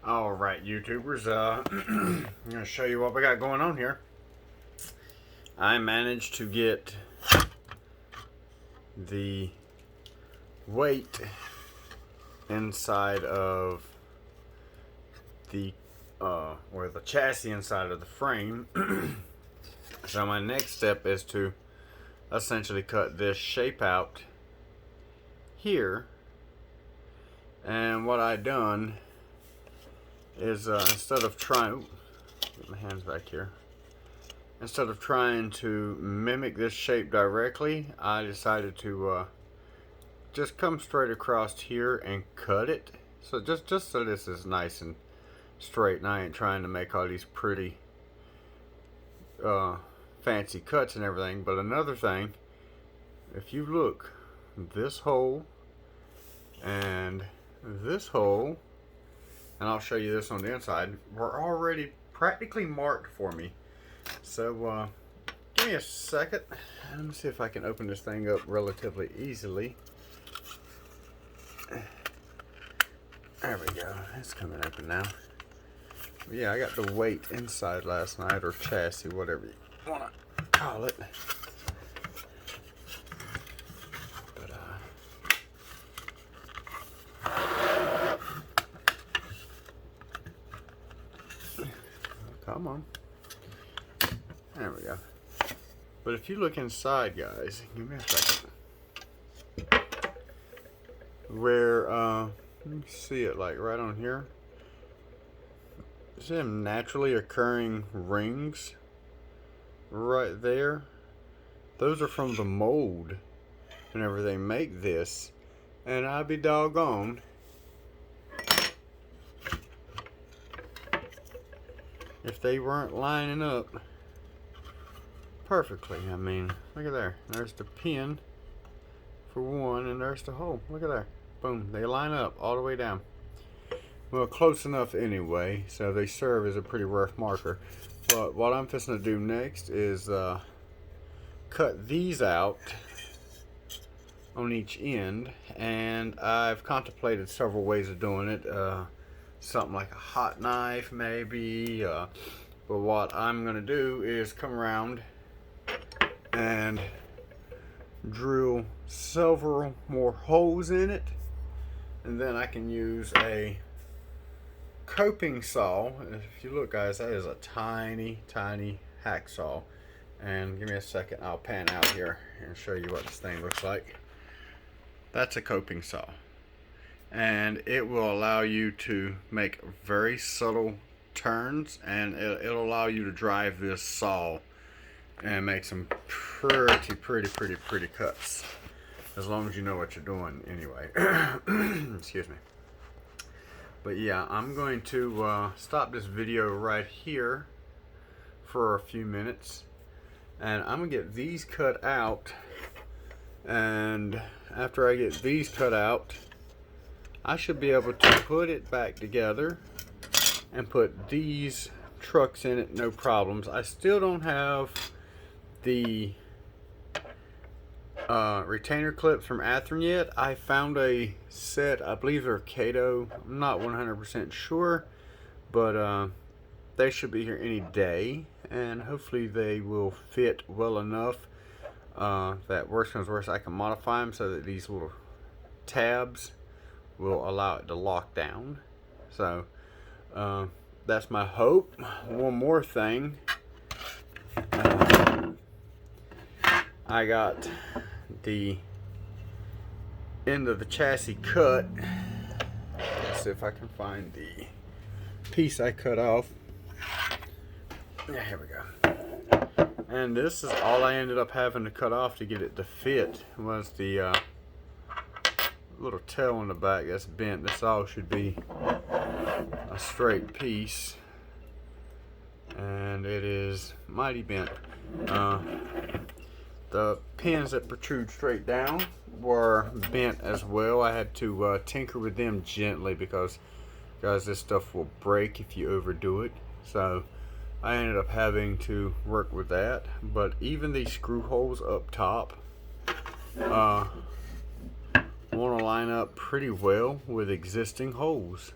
Alright, YouTubers, I'm going to show you what we got going on here. I managed to get the weight inside of the, or the chassis inside of the frame. So my next step is to essentially cut this shape out here. And what I done is instead of trying, get my hands back here, instead of trying to mimic this shape directly, I decided to just come straight across here and cut it. So just so this is nice and straight, and I ain't trying to make all these pretty fancy cuts and everything. But another thing, if you look, this hole and this hole, and I'll show you this on the inside, were already practically marked for me. So give me a second. Let me see if I can open this thing up relatively easily. There we go. It's coming open now. Yeah, I got the weight inside last night, or chassis, whatever you want to call it. Come on. There we go. But if you look inside, guys, give me a second. Where, let me see it, like right on here. See them naturally occurring rings right there? Those are from the mold whenever they make this. And I'd be doggone if they weren't lining up perfectly. I mean, look at there. There's the pin for one, and there's the hole. Look at there. Boom. They line up all the way down. Well, close enough anyway, so they serve as a pretty rough marker. But what I'm fixing to do next is cut these out on each end, and I've contemplated several ways of doing it. Something like a hot knife maybe, but what I'm gonna do is come around and drill several more holes in it, and then I can use a coping saw. If you look, guys, that is a tiny hacksaw. And give me a second, I'll pan out here and show you what this thing looks like. That's a coping saw, and it will allow you to make very subtle turns, and it'll allow you to drive this saw and make some pretty cuts, as long as you know what you're doing anyway. Excuse me. But yeah, I'm going to stop this video right here for a few minutes, and I'm gonna get these cut out, and after I get these cut out, I should be able to put it back together and put these trucks in it, no problems. I still don't have the retainer clips from Athearn yet. I found a set, I believe they're Kato, I'm not 100% sure, but they should be here any day, and hopefully they will fit well enough that worst comes worst, I can modify them so that these little tabs will allow it to lock down. So that's my hope. One more thing, I got the end of the chassis cut. Let's see if I can find the piece I cut off. Yeah, here we go. And this is all I ended up having to cut off to get it to fit, was the little tail on the back that's bent. This all should be a straight piece, and it is mighty bent. The pins that protrude straight down were bent as well. I had to tinker with them gently because, guys, this stuff will break if you overdo it. So I ended up having to work with that. But even these screw holes up top want to line up pretty well with existing holes.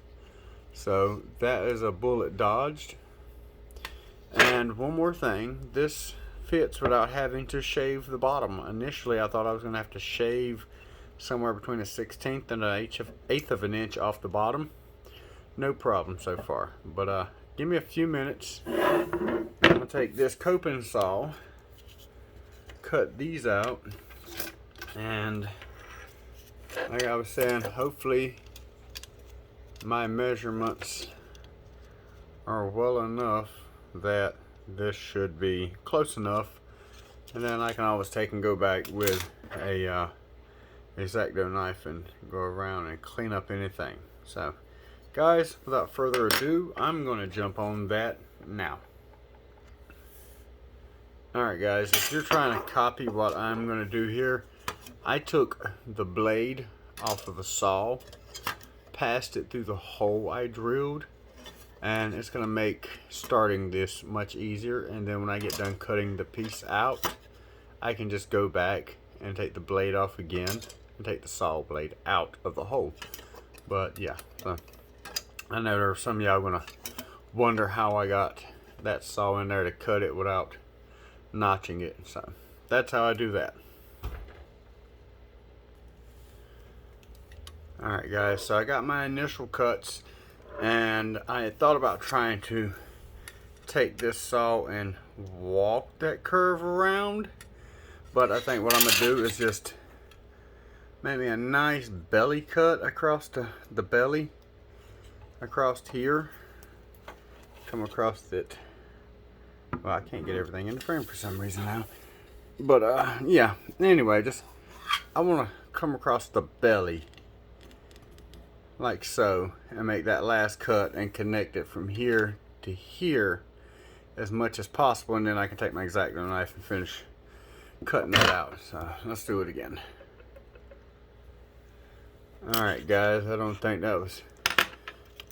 So that is a bullet dodged. And one more thing, this fits without having to shave the bottom. Initially I thought I was going to have to shave somewhere between a 1/16 and an eighth of an inch off the bottom. No problem so far. But give me a few minutes. I'm going to take this coping saw, cut these out, and like I was saying, hopefully my measurements are well enough that this should be close enough, and then I can always take and go back with a X-Acto knife and go around and clean up anything. So guys, without further ado, I'm going to jump on that now. Alright guys, if you're trying to copy what I'm going to do here, I took the blade off of the saw, passed it through the hole I drilled, and it's going to make starting this much easier. And then when I get done cutting the piece out, I can just go back and take the blade off again and take the saw blade out of the hole. But yeah, so I know there are some of y'all going to wonder how I got that saw in there to cut it without notching it. So that's how I do that. Alright guys, so I got my initial cuts, and I had thought about trying to take this saw and walk that curve around, but I think what I'm going to do is just maybe a nice belly cut across the belly, across here, come across it. Well, I can't get everything in the frame for some reason now, but yeah, anyway, just I want to come across the belly like so, and make that last cut and connect it from here to here as much as possible, and then I can take my X-Acto knife and finish cutting that out. So let's do it again. Alright guys, I don't think that was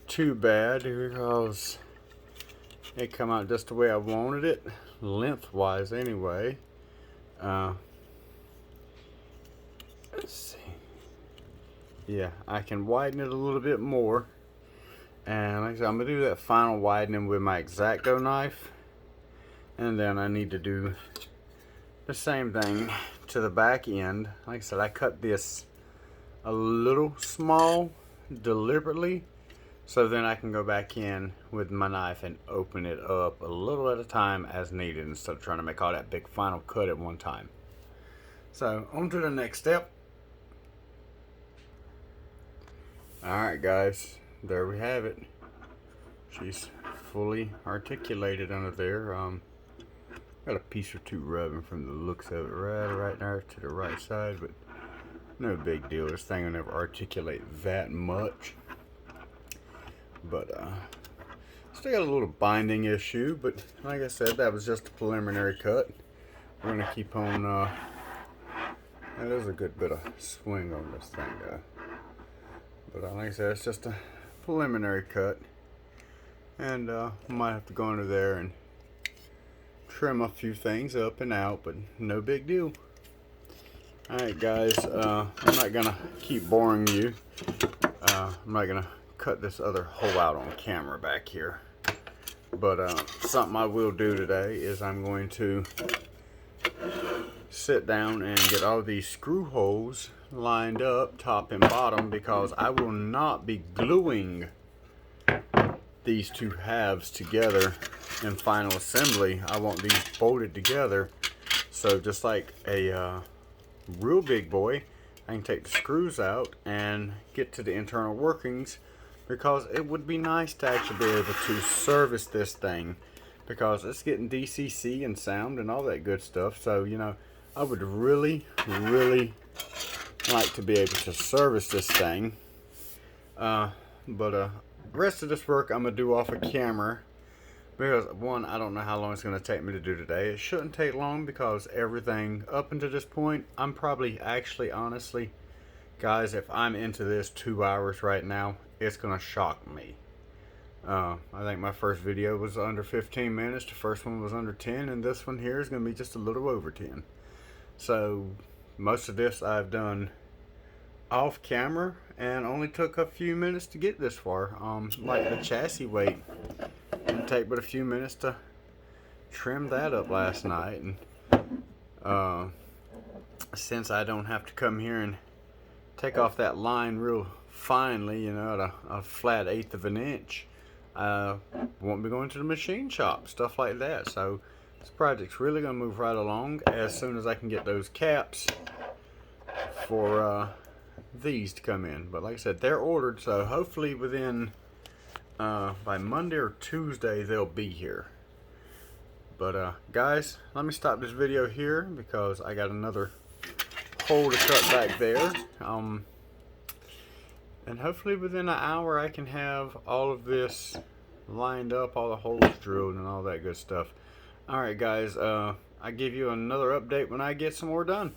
too bad because it come out just the way I wanted it, lengthwise anyway. Let's see. Yeah, I can widen it a little bit more, and like I said, I'm gonna do that final widening with my X-Acto knife, and then I need to do the same thing to the back end. Like I said, I cut this a little small deliberately, so then I can go back in with my knife and open it up a little at a time as needed, instead of trying to make all that big final cut at one time. So on to the next step. Alright guys, there we have it. She's fully articulated under there. Got a piece or two rubbing from the looks of it right there to the right side, but no big deal. This thing will never articulate that much. But still got a little binding issue, but like I said, that was just a preliminary cut. We're gonna keep on that is a good bit of swing on this thing though. But like I said, it's just a preliminary cut, and I might have to go under there and trim a few things up and out, but no big deal. Alright guys, I'm not gonna keep boring you. I'm not gonna cut this other hole out on camera back here, but something I will do today is I'm going to sit down and get all these screw holes lined up top and bottom, because I will not be gluing these two halves together in final assembly. I want these bolted together, so just like a real big boy, I can take the screws out and get to the internal workings, because it would be nice to actually be able to service this thing, because it's getting DCC and sound and all that good stuff. So you know, I would really like to be able to service this thing, but the rest of this work I'm gonna do off of camera, because one, I don't know how long it's gonna take me to do today. It shouldn't take long, because everything up until this point, I'm probably actually, honestly guys, if I'm into this 2 hours right now, it's gonna shock me. I think my first video was under 15 minutes, the first one was under 10, and this one here is gonna be just a little over 10. So most of this I've done off camera and only took a few minutes to get this far. Like the chassis weight didn't take but a few minutes to trim that up last night, and since I don't have to come here and take off that line real finely, you know, at a flat 1/8 of an inch, won't be going to the machine shop, stuff like that. So this project's really going to move right along as soon as I can get those caps for these to come in. But like I said, they're ordered, so hopefully within by Monday or Tuesday they'll be here. But guys, let me stop this video here because I got another hole to cut back there. And hopefully within an hour I can have all of this lined up, all the holes drilled and all that good stuff. Alright guys, I'll give you another update when I get some more done.